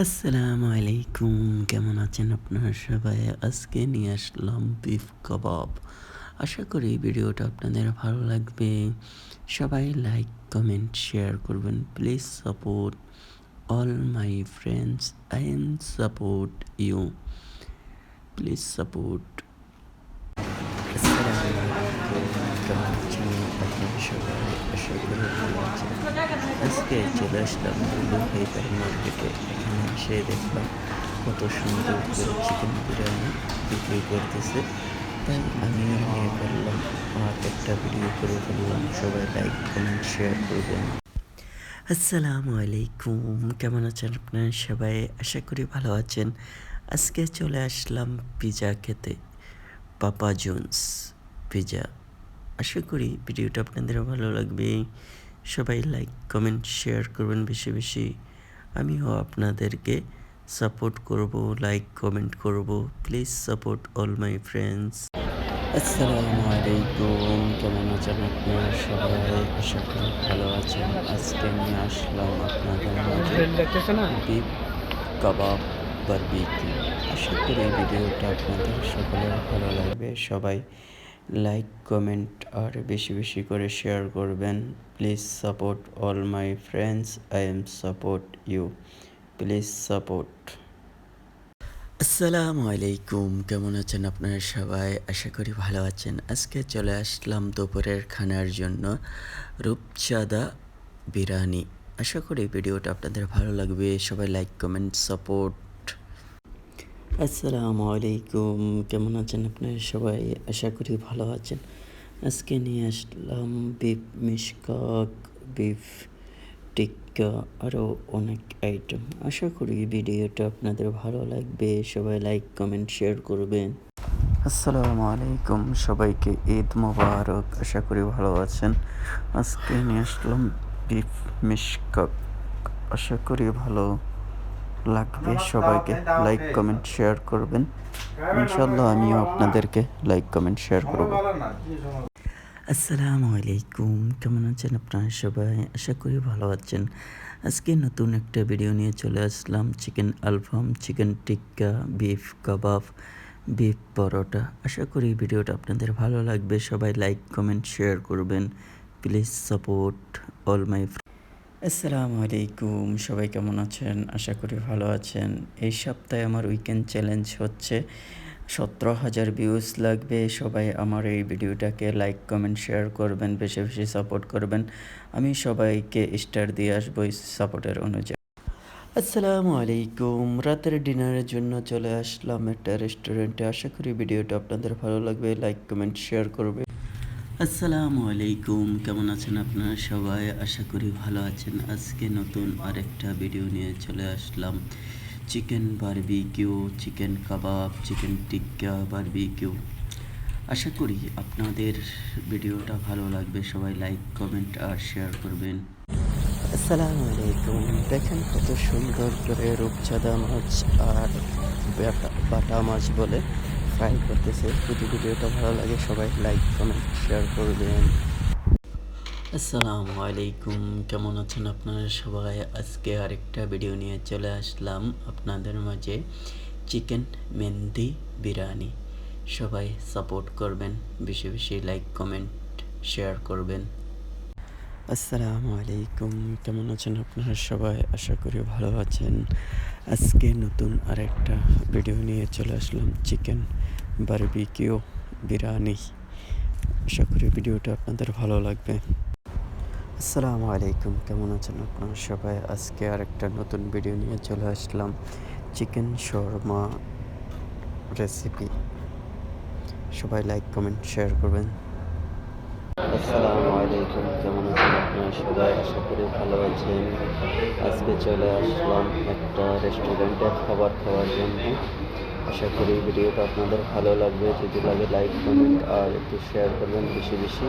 আসসালামু আলাইকুম। কেমন আছেন আপনারা সবাই? আজকে নিয়ে আসলাম বিফ কাবাব। আশা করি ভিডিওটা আপনাদের ভালো লাগবে। সবাই লাইক, কমেন্ট, শেয়ার করবেন। Please support all my friends. I am support you. Please support. আসসালামু আলাইকুম। কেমন আছেন আপনারা সবাই? আশা করি ভালো আছেন। আজকে চলে আসলাম লুলু হাইপার মার্কেটে। এখানে এসে দেখলাম কত সুন্দর করে চিকেন বিরিয়ানি বিক্রি করতেছে। তাই আমিও নিয়ে ফেললাম আর একটা ভিডিও করে ফেললাম। সবাই লাইক, কমেন্ট, শেয়ার করবেন। আসসালামু আলাইকুম। কেমন আছেন আপনারা সবাই? আশা করি ভালো আছেন। আজকে চলে আসলাম পিৎজা খেতে। পাপা জোনস পিৎজা। আশা করি ভিডিওটা আপনাদেরও ভালো লাগবে। সবাই লাইক, কমেন্ট, শেয়ার করবেন বেশি বেশি। আমিও আপনাদেরকে সাপোর্ট করব, লাইক, কমেন্ট করব। Please support all my friends. আসসালামু আলাইকুম। কেমন আছেন আপনারা সবাই? আশা করি ভালো আছেন। আজকে নিয়ে আসলাম আপনাদের মাঝে বিফ কাবাব বারবিকিউ। আশা করি ভিডিওটা আপনাদের সকলের ভালো লাগবে। সবাই লাইক, কমেন্ট আর বেশি বেশি করে শেয়ার করবেন। Please support all my friends. I am support you. Please support. আসসালামু আলাইকুম। কেমন আছেন আপনারা সবাই? আশা করি ভালো আছেন। আজকে চলে আসলাম দুপুরের খানার জন্য রূপচাঁদা বিরিয়ানি। আশা করি ভিডিওটা আপনাদের ভালো লাগবে। সবাই লাইক, কমেন্ট, সাপোর্ট। আসসালামু আলাইকুম। কেমন আছেন আপনারা সবাই? আশা করি ভালো আছেন। আজকে নিয়ে আসলাম বিফ মিশকাক, বিফ টিক্কা, আরও অনেক আইটেম। আশা করি ভিডিওটা আপনাদের ভালো লাগবে। সবাই লাইক, কমেন্ট, শেয়ার করবেন। আসসালামু আলাইকুম। সবাইকে ঈদ মোবারক। আশা করি ভালো আছেন। আজকে নিয়ে আসলাম বিফ মিশকাক। আশা করি ভালো লাগবে। সবাইকে লাইক, কমেন্ট, শেয়ার করবেন। ইনশাল্লাহ আমিও আপনাদেরকে লাইক, কমেন্ট, শেয়ার করব। আসসালামু আলাইকুম। কেমন আছেন আপনারা সবাই? আশা করি ভালো আছেন। আজকে নতুন একটা ভিডিও নিয়ে চলে আসলাম। চিকেন আলফাম, চিকেন টিক্কা, বিফ কাবাব, বিফ পরোটা। আশা করি ভিডিওটা আপনাদের ভালো লাগবে। সবাই লাইক, কমেন্ট, শেয়ার করবেন। প্লিজ সাপোর্ট অল মাই। আসসালামু আলাইকুম। সবাই কেমন আছেন? আশা করি ভালো আছেন। এই সপ্তাহে আমার উইকেন্ড চ্যালেঞ্জ হচ্ছে 17,000 ভিউজ লাগবে। সবাই আমার এই ভিডিওটাকে লাইক, কমেন্ট, শেয়ার করবেন, বেশি বেশি সাপোর্ট করবেন। আমি সবাইকে স্টার দিয়ে আসবো এই সাপোর্টের অনুযায়ী। আসসালামু আলাইকুম। রাতের ডিনারের জন্য চলে আসলাম একটা রেস্টুরেন্টে। আশা করি ভিডিওটা আপনাদের ভালো লাগবে। লাইক, কমেন্ট, শেয়ার করবে। আসসালামু আলাইকুম। কেমন আছেন আপনারা সবাই? আশা করি ভালো আছেন। আজকে নতুন আরেকটা ভিডিও নিয়ে চলে আসলাম। চিকেন বারবিকিউ, চিকেন কাবাব, চিকেন টিক্কা বারবিকিউ। আশা করি আপনাদের ভিডিওটা ভালো লাগবে। সবাই লাইক, কমেন্ট আর শেয়ার করবেন। আসসালামু আলাইকুম। দেখেন কত সুন্দর করে রূপচাঁদা মাছ আর বাটা মাছ বলে ফ্রাই করতেছে। যদি ভিডিওটা ভালো লাগে সবাই লাইক, কমেন্ট, শেয়ার করবেন। আসসালামু আলাইকুম। কেমন আছেন আপনারা সবাই? আজকে আরেকটা ভিডিও নিয়ে চলে আসলাম আপনাদের মাঝে। চিকেন মেহেন্দি বিরিয়ানি। সবাই সাপোর্ট করবেন, বেশি বেশি লাইক, কমেন্ট, শেয়ার করবেন। আসসালামু আলাইকুম। কেমন আছেন আপনারা সবাই? আশা করি ভালো আছেন। আজকে নতুন আরেকটা ভিডিও নিয়ে চলে আসলাম। Chicken barbecue biryani. আশা করি ভিডিওটা আপনাদের ভালো লাগবে। আসসালামু আলাইকুম। কেমন আছেন আপনারা সবাই? আজকে আরেকটা নতুন ভিডিও নিয়ে চলে আসলাম। চিকেন শর্মা রেসিপি। সবাই লাইক, কমেন্ট, শেয়ার করবেন। আসসালামু আলাইকুম। কেমন আছেন আপনারা সবাই? আশা করি ভালো আছেন। আজকে চলে আসলাম একটা রেস্টুরেন্টে খাবার খাওয়ার জন্য। আশা করি ভিডিওটা আপনাদের ভালো লাগবে। যদি লাগে লাইক, কমেন্ট আর একটু শেয়ার করবেন বেশি বেশি।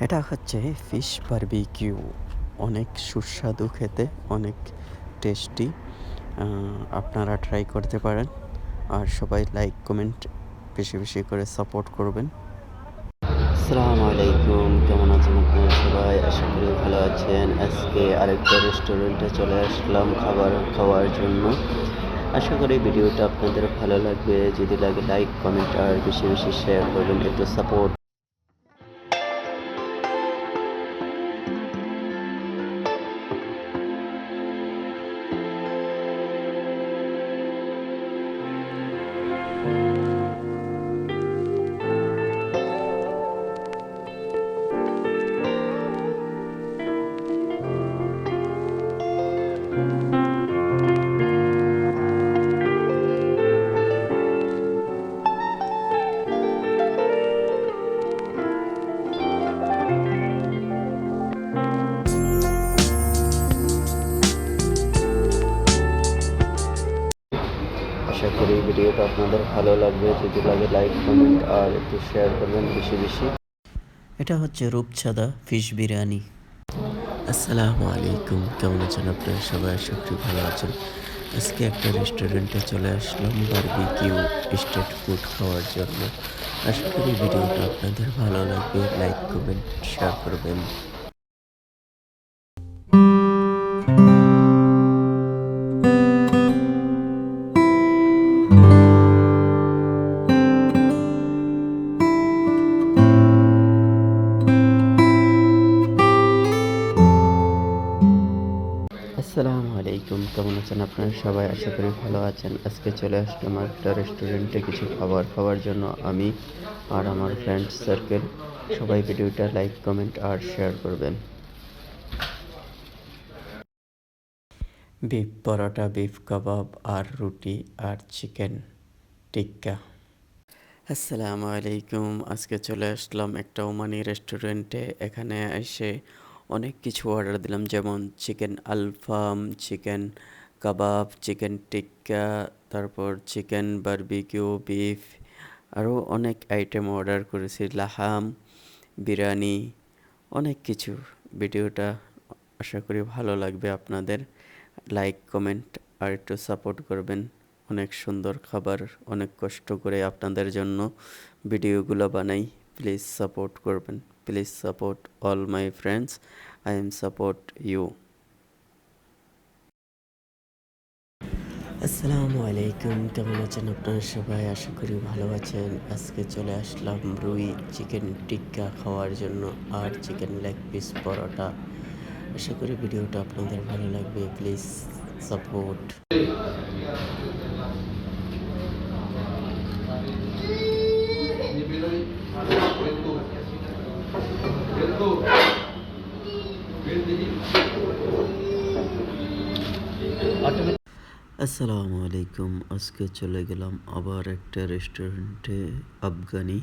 এটা হচ্ছে ফিশ বারবিকিউ। অনেক সুস্বাদু খেতে, অনেক টেস্টি। আপনারা ট্রাই করতে পারেন। আর সবাই লাইক, কমেন্ট বেশি বেশি করে সাপোর্ট করবেন। আসসালামু আলাইকুম, কেমন আছেন আপনারা সবাই? আশা করি ভালো আছেন। আজকে আরেকটা রেস্টুরেন্টে চলে আসলাম খাবার খাওয়ার জন্য। আশা করি ভিডিওটা আপনাদের ভালো লাগবে। যদি লাগে লাইক, কমেন্ট আর বেশি বেশি শেয়ার করবেন, একটু সাপোর্ট। আশা করি ভিডিওটা আপনাদের ভালো লাগবে। যদি লাগে লাইক, কমেন্ট আর একটু শেয়ার করবেন বেশি বেশি। এটা হচ্ছে রূপচাঁদা ফিশ বিরিয়ানি। আসসালামু আলাইকুম, কেমন আছেন আপনারা সবাই? আশা করি ভালো আছেন। আজকে একটা রেস্টুরেন্টে চলে আসলাম বারবিকিউ স্ট্রিট ফুড খাওয়ার জন্য। আশা করি ভিডিওটা আপনাদের ভালো লাগবে। লাইক, কমেন্ট, শেয়ার করবেন। আসসালামু আলাইকুম, কেমন আছেন আপনারা সবাই? আশা করি ভালো আছেন। আজকে চলে আসলাম একটা রেস্টুরেন্টে কিছু খাবার খাওয়ার জন্য। আমি আর আমার ফ্রেন্ড সার্কেল সবাই ভিডিওটা লাইক, কমেন্ট আর শেয়ার করবেন। বিফ পরোটা, বিফ কাবাব আর রুটি আর চিকেন টিক্কা। আসসালামু আলাইকুম, আজকে চলে আসলাম একটা ওমানি রেস্টুরেন্টে। এখানে এসে অনেক কিছু অর্ডার দিলাম, যেমন চিকেন আলফাম, চিকেন কাবাব, চিকেন টিক্কা, তারপর চিকেন বারবিকিউ, বিফ, আরও অনেক আইটেম অর্ডার করেছি, লাহাম, বিরিয়ানি, অনেক কিছু। ভিডিওটা আশা করি ভালো লাগবে আপনাদের। লাইক, কমেন্ট আর একটু সাপোর্ট করবেন। অনেক সুন্দর খাবার, অনেক কষ্ট করে আপনাদের জন্য ভিডিওগুলো বানাই। প্লিজ সাপোর্ট করবেন। Please support all my friends. I am support you. আসসালামু আলাইকুম, কেমন আছেন আপনারা সবাই? আশা করি ভালো আছেন। আজকে চলে আসলাম রুই চিকেন টিক্কা খাওয়ার জন্য আর চিকেন লেগ পিস পরোটা। আশা করি ভিডিওটা আপনাদের ভালো লাগবে। Please support. আসসালামু আলাইকুম, আজকে চলে গেলাম আবার একটা রেস্টুরেন্টে, আফগানি।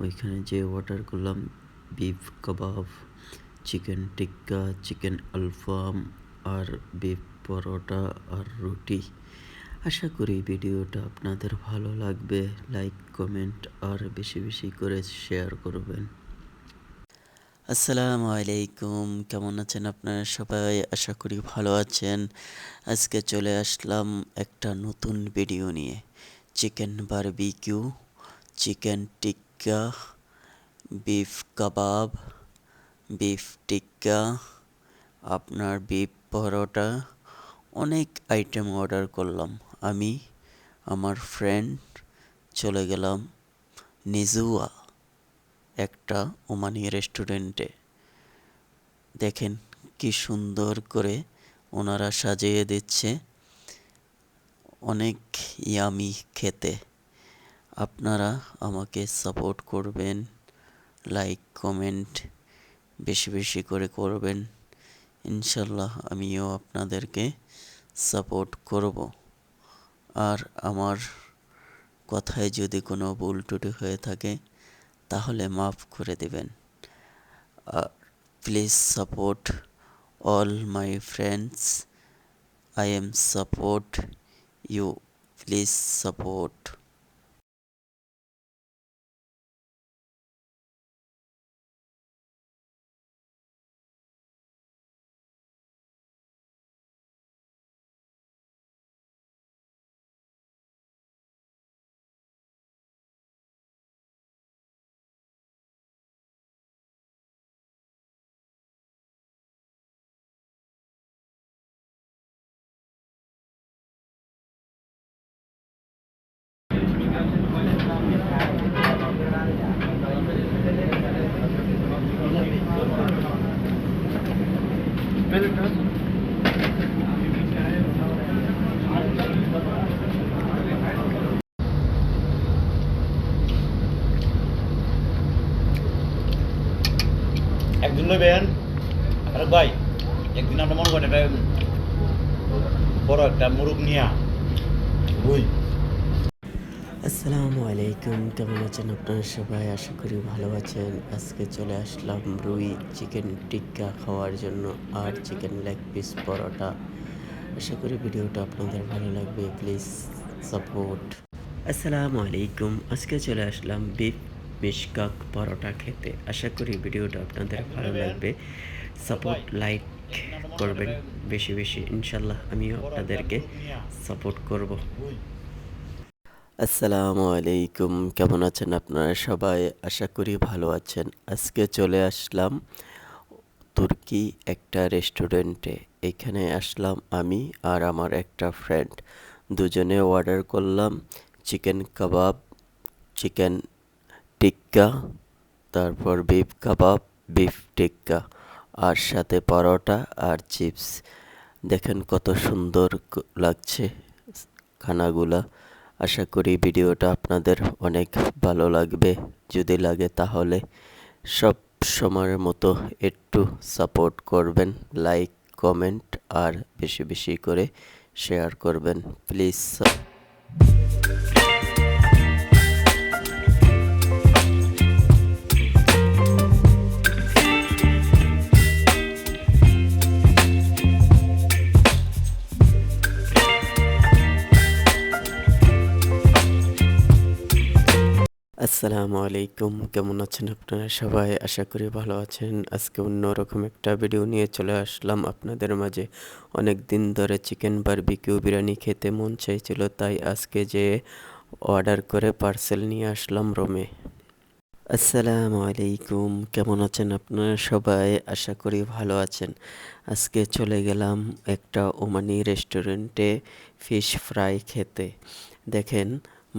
ওইখানে যে অর্ডার করলাম বিফ কাবাব, চিকেন টিক্কা, চিকেন আলফাম আর বিফ পরোটা আর রুটি। আশা করি ভিডিওটা আপনাদের ভালো লাগবে। লাইক, কমেন্ট আর বেশি বেশি করে শেয়ার করবেন। আসসালামু আলাইকুম, কেমন আছেন আপনারা সবাই? আশা করি ভালো আছেন। আজকে চলে আসলাম একটা নতুন ভিডিও নিয়ে। চিকেন বারবিকিউ, চিকেন টিক্কা, বিফ কাবাব, বিফ টিক্কা, আপনার বিফ পরোটা, অনেক আইটেম অর্ডার করলাম। আমি আমার ফ্রেন্ড চলে গেলাম নিজুয়া একটা ওমানি রেস্টুরেন্টে। দেখেন কি সুন্দর করে ওনারা সাজিয়ে দিচ্ছে, অনেক ইয়ামি খেতে। আপনারা আমাকে সাপোর্ট করবেন, লাইক, কমেন্ট বেশি বেশি করে করবেন। ইনশাল্লাহ আমিও আপনাদেরকে সাপোর্ট করব। আর আমার কথায় যদি কোনো ভুল ত্রুটি হয়ে থাকে তাহলে মাফ করে দেবেন। Please support all my friends. I am support you. Please support. একটা মুরগ নিয়া রুই। আসসালামু আলাইকুম, কেমন আছেন আপনারা সবাই? আশা করি ভালো আছেন। আজকে চলে আসলাম রুই চিকেন টিক্কা খাওয়ার জন্য আর চিকেন লেগ পিস পরোটা। আশা করি ভিডিওটা আপনাদের ভালো লাগবে, প্লিজ সাপোর্ট। আসসালামু আলাইকুম, আজকে চলে আসলাম বিফ মিশকাক পরোটা খেতে। আশা করি ভিডিওটা আপনাদের ভালো লাগবে। সাপোর্ট লাইক করবেন বেশি বেশি, ইনশাল্লাহ আমিও আপনাদেরকে সাপোর্ট করব। আসসালামু আলাইকুম, কেমন আছেন আপনারা সবাই? আশা করি ভালো আছেন। আজকে চলে আসলাম তুর্কি একটা রেস্টুরেন্টে। এখানে আসলাম আমি আর আমার একটা ফ্রেন্ড, দুজনে অর্ডার করলাম চিকেন কাবাব, চিকেন টিক্কা, তারপর বিফ কাবাব, বিফ টিক্কা, আর সাথে পরোটা আর চিপস। দেখেন কত সুন্দর লাগছে খানাগুলা। আশা করি ভিডিওটা আপনাদের অনেক ভালো লাগবে। যদি লাগে তাহলে সব সময়ের মতো একটু সাপোর্ট করবেন, লাইক কমেন্ট আর বেশি বেশি করে শেয়ার করবেন প্লিজ। আসসালামু আলাইকুম, কেমন আছেন আপনারা সবাই? আশা করি ভালো আছেন। আজকে অন্যরকম একটা ভিডিও নিয়ে চলে আসলাম আপনাদের মাঝে। অনেক দিন ধরে চিকেন বারবিকিউ বিরিয়ানি খেতে মন চাইছিল, তাই আজকে যে অর্ডার করে পার্সেল নিয়ে আসলাম রুমে। আসসালামু আলাইকুম, কেমন আছেন আপনারা সবাই? আশা করি ভালো আছেন। আজকে চলে গেলাম একটা ওমানি রেস্টুরেন্টে ফিশ ফ্রাই খেতে। দেখেন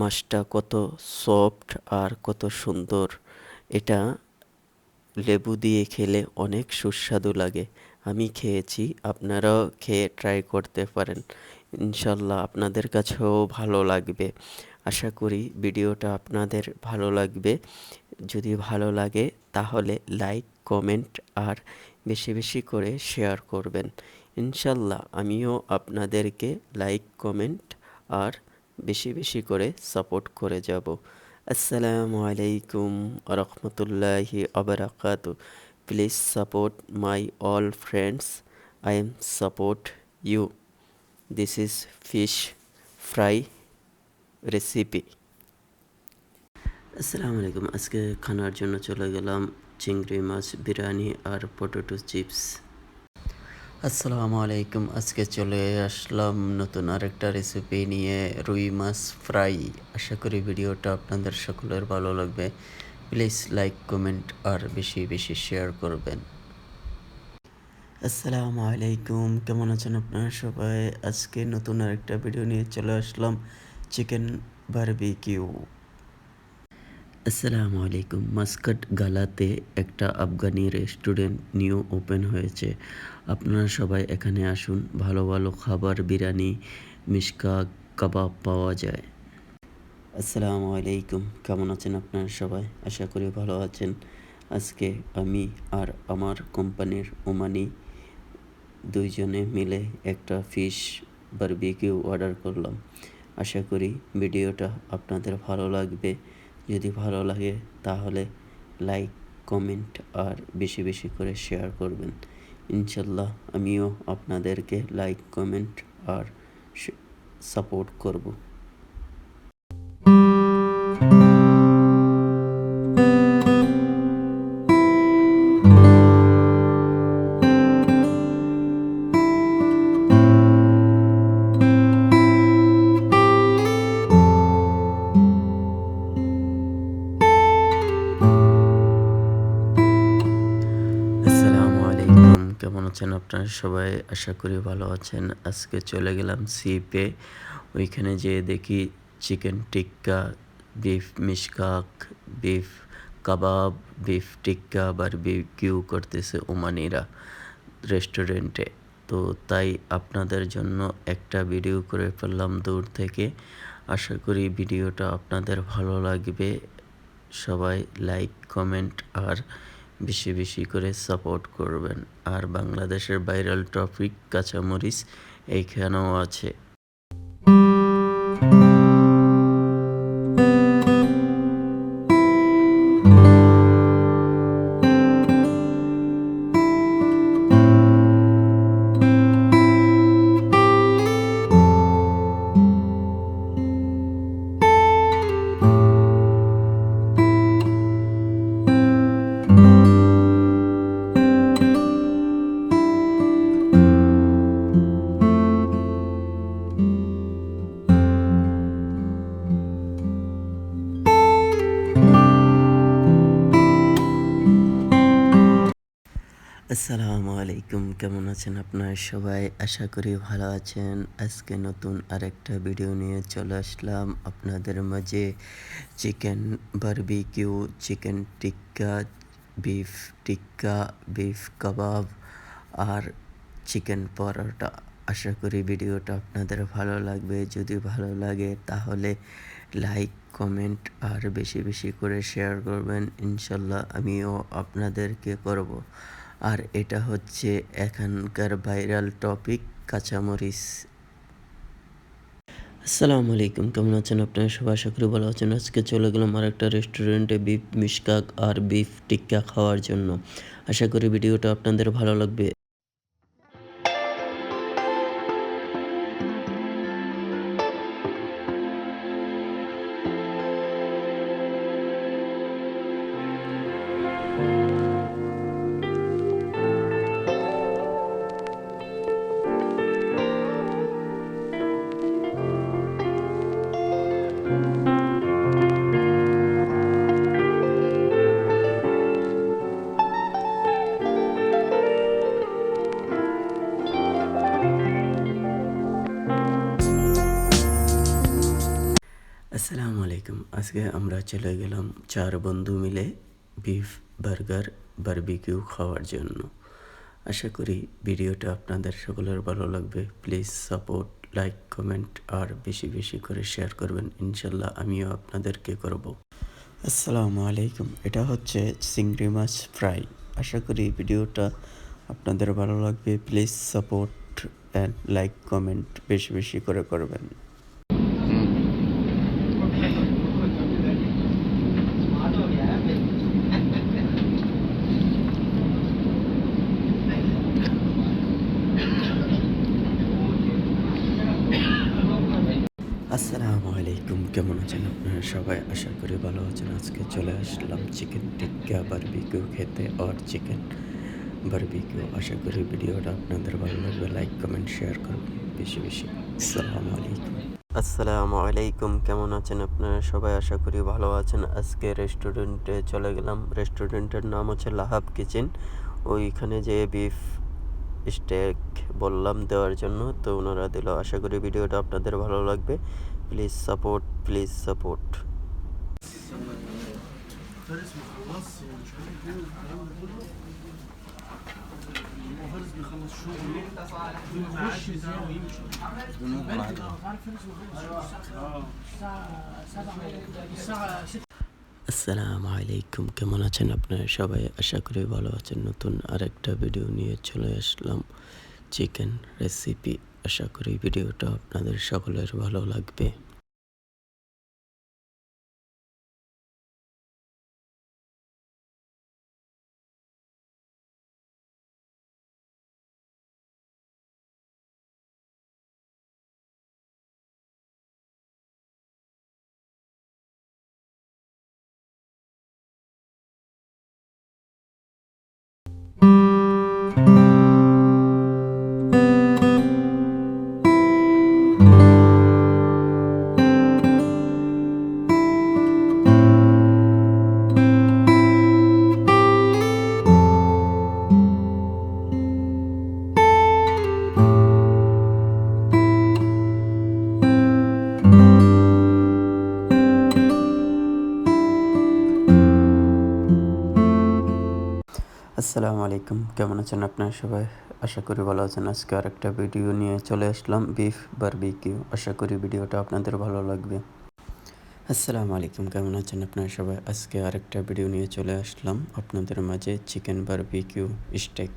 মাছটা কত সফট আর কত সুন্দর। এটা লেবু দিয়ে খেলে অনেক সুস্বাদু লাগে। আমি খেয়েছি, আপনারাও খেয়ে ট্রাই করতে পারেন। ইনশাল্লাহ আপনাদের কাছেও ভালো লাগবে। আশা করি ভিডিওটা আপনাদের ভালো লাগবে। যদি ভালো লাগে তাহলে লাইক কমেন্ট আর বেশি বেশি করে শেয়ার করবেন। ইনশাল্লাহ আমিও আপনাদেরকে লাইক কমেন্ট আর বেশি বেশি করে সাপোর্ট করে যাব। আসসালামু আলাইকুম রহমতুল্লাহি আবরাকাতু। Please support my all friends, I am support you. This is fish fry recipe. আসসালামু আলাইকুম, আজকে খানার জন্য চলে গেলাম চিংড়ি মাছ বিরিয়ানি আর পটেটো চিপস। আসসালামু আলাইকুম, আজকে চলে আসলাম নতুন আরেকটা রেসিপি নিয়ে, রুই মাছ ফ্রাই। আশা করি ভিডিওটা আপনাদের সকলের ভালো লাগবে। প্লিজ লাইক কমেন্ট আর বেশি বেশি শেয়ার করবেন। আসসালামু আলাইকুম, কেমন আছেন আপনারা সবাই? আজকে নতুন আরেকটা ভিডিও নিয়ে চলে আসলাম চিকেন বারবিকিউ। আসসালামু আলাইকুম, মাস্কাট গালাতে একটা আফগানি রেস্টুরেন্ট নিউ ওপেন হয়েছে। আপনারা সবাই এখানে আসুন, ভালো ভালো খাবার, বিরিয়ানি, মিশকা কাবাব পাওয়া যায়। আসসালামু আলাইকুম, কেমন আছেন আপনারা সবাই? আশা করি ভালো আছেন। আজকে আমি আর আমার কোম্পানির ওমানি দুইজনে মিলে একটা ফিশ বারবিকিউ অর্ডার করলাম। আশা করি ভিডিওটা আপনাদের ভালো লাগবে। যদি ভালো লাগে তাহলে লাইক কমেন্ট আর বেশি বেশি করে শেয়ার করবেন। ইনশাল্লাহ আমিও আপনাদেরকে লাইক কমেন্ট আর সাপোর্ট করব। আসসালামু আলাইকুম, কেমন আছেন আপনারা সবাই? আশা করি ভালো আছেন। আজকে চলে গেলাম সিপে। ওইখানে যেয়ে দেখি চিকেন টিক্কা, বিফ মিশকাক, বিফ কাবাব, বিফ টিক্কা বারবিকিউ করতেছে ওমানিরা রেস্টুরেন্টে। তো তাই আপনাদের জন্য একটা ভিডিও করে ফেললাম দূর থেকে। আশা করি ভিডিওটা আপনাদের ভালো লাগবে। সবাই লাইক কমেন্ট আর বেশি বেশি করে সাপোর্ট করবেন। আর বাংলাদেশের ভাইরাল টপিক কাঁচামরিচ এইখানেও আছে। আসসালামু আলাইকুম, কেমন আছেন আপনারা সবাই? আশা করি ভালো আছেন। আজকে নতুন আরেকটা ভিডিও নিয়ে চলে আসলাম আপনাদের মাঝে। চিকেন বারবিকিউ, চিকেন টিক্কা, বিফ টিক্কা, বিফ কাবাব আর চিকেন পরোটা। আশা করি ভিডিওটা আপনাদের ভালো লাগবে। যদি ভালো লাগে তাহলে লাইক, কমেন্ট আর বেশি বেশি করে শেয়ার করবেন। ইনশাল্লাহ আমিও আপনাদেরকে করব। আর এটা হচ্ছে এখানকার ভাইরাল টপিক, কাঁচামরিচ। আসসালামু আলাইকুম, কেমন আছেন আপনারা সবাই? আশা করি ভালো আছেন। আজকে চলে গেলাম আরেকটা রেস্টুরেন্টে বিফ মিশকাক আর বিফ টিক্কা খাওয়ার জন্য। আশা করি ভিডিওটা আপনাদের ভালো লাগবে। আসসালামু আলাইকুম, আজকে আমরা চলে গেলাম 4 বন্ধু মিলে বিফ বার্গার বারবিকিউ খাওয়ার জন্য। আশা করি ভিডিওটা আপনাদের সকলের ভালো লাগবে। প্লিজ সাপোর্ট, লাইক, কমেন্ট আর বেশি বেশি করে শেয়ার করবেন। ইনশাল্লাহ আমিও আপনাদেরকে করব। আসসালামু আলাইকুম, এটা হচ্ছে চিংড়ি মাছ ফ্রাই। আশা করি ভিডিওটা আপনাদের ভালো লাগবে। Please support and like, comment বেশি বেশি করে করবেন। আসসালামু আলাইকুম, কেমন আছেন আপনারা সবাই? আশা করি ভালো আছেন। আজকে চলে আসলাম চিকেন টিক্কা বারবিকিউ খেতে আর চিকেন বারবিকিউ। আশা করি ভিডিওটা আপনাদের ভালো লাগবে। লাইক, কমেন্ট, শেয়ার করবেন বেশি বেশি। আসসালামু আলাইকুম। আসসালামু আলাইকুম, কেমন আছেন আপনারা সবাই? আশা করি ভালো আছেন। আজকে রেস্টুরেন্টে চলে গেলাম। রেস্টুরেন্টের নাম হচ্ছে লাহাব কিচেন। ওইখানে যে বিফ স্টেক বললাম দেওয়ার জন্য, তো ওনারা দিল। আশা করি ভিডিওটা আপনাদের ভালো লাগবে। Please support, please support. আসসালামু আলাইকুম, কেমন আছেন আপনারা সবাই? আশা করি ভালো আছেন। নতুন আরেকটা ভিডিও নিয়ে চলে আসলাম, চিকেন রেসিপি। আশা করি ভিডিওটা আপনাদের সকলের ভালো লাগবে। আসসালামু আলাইকুম, কেমন আছেন আপনারা সবাই? আশা করি ভালো আছেন। আজকে আরেকটা ভিডিও নিয়ে চলে আসলাম, বিফ বারবিকিউ। আশা করি ভিডিওটা আপনাদের ভালো লাগবে। আসসালামু আলাইকুম, কেমন আছেন আপনারা সবাই? আজকে আরেকটা ভিডিও নিয়ে চলে আসলাম আপনাদের মাঝে, চিকেন বারবিকিউ স্টেক।